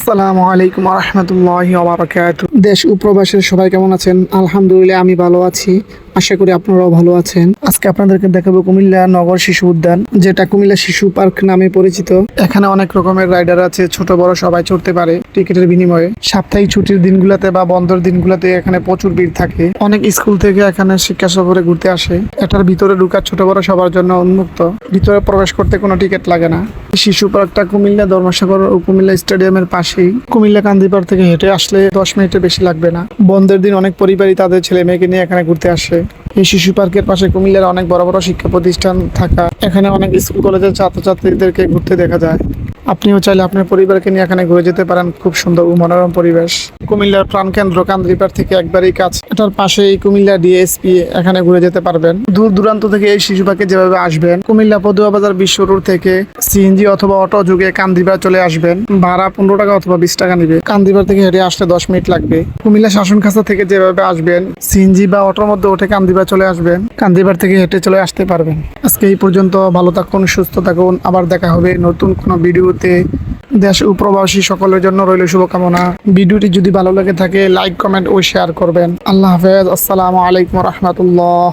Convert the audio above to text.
আসসালামু আলাইকুম রহমতুল্লাহি ওয়া বারাকাতুহু। দেশ ও প্রবাসের সবাই কেমন আছেন? আলহামদুলিল্লাহ আমি ভালো আছি, আশা করি আপনারাও ভালো আছেন। আজকে আপনাদেরকে দেখাবো কুমিল্লা নগর শিশু উদ্যান, যেটা কুমিল্লা শিশু পার্ক নামে পরিচিত। এখানে অনেক রকমের রাইডার আছে, ছোট বড় সবাই চড়তে পারে টিকিটের বিনিময়ে। সাপ্তাহিক ছুটির দিনগুলোতে বা বন্ধের দিনগুলোতে এখানে প্রচুর ভিড় থাকে। অনেক স্কুল থেকে এখানে শিক্ষা সফরে ঘুরতে আসে। এটার ভিতরে ঢুকা ছোট বড় সবার জন্য উন্মুক্ত, ভিতরে প্রবেশ করতে কোনো টিকিট লাগে না। শিশু পার্কটা কুমিল্লা ধর্মসাগর ও কুমিল্লা স্টেডিয়ামের পাশেই। কুমিল্লা কান্দিপাড় থেকে হেঁটে আসলে 10 মিনিটের বেশি লাগবে না। বন্ধের দিন অনেক পরিবারই তাদের ছেলে মেয়েকে নিয়ে এখানে ঘুরতে আসে। এই শিশু পার্কের পাশে কুমিল্লার অনেক বড় বড় শিক্ষা প্রতিষ্ঠান থাকা, এখানে অনেক স্কুল কলেজের ছাত্রছাত্রীদেরকে ঘুরতে দেখা যায়। আপনিও চাইলে আপনার পরিবারকে নিয়ে এখানে ঘুরে যেতে পারেন। খুব সুন্দর ও মনোরম পরিবেশ। কুমিল্লার প্রাণকেন্দ্র কান্দিপাড় থেকে একবারই কাছে। এটার পাশেই কুমিল্লা ডিএসপি, এখানে ঘুরে যেতে পারবেন। দূর দূরান্ত থেকে এই শিশু পার্কে যেভাবে আসবেন, কুমিল্লা পদুয়া বাজার বিশ্ব রোড থেকে সিএনজি অথবা অটো যুগে কান্দিপাড় চলে আসবেন। ভাড়া 15 টাকা অথবা 20 টাকা নিবে। কান্দিপাড় থেকে হেঁটে আসলে 10 মিনিট লাগবে। কুমিল্লা শাসন খাঁচা থেকে যেভাবে আসবেন, সিএনজি বা অটোর মধ্যে উঠে কান্দিপাড় চলে আসবেন। কান্দিপাড় থেকে হেঁটে চলে আসতে পারবেন। আজকে এই পর্যন্ত। ভালো থাকুন, সুস্থ থাকুন। আবার দেখা হবে নতুন কোনো ভিডিওতে। দেশ ও প্রবাসী সকলের জন্য রইল শুভকামনা। ভিডিওটি যদি ভালো লেগে থাকে লাইক, কমেন্ট ও শেয়ার করবেন। আল্লাহ হাফেজ। আসসালামু আলাইকুম রহমতুল্লাহ।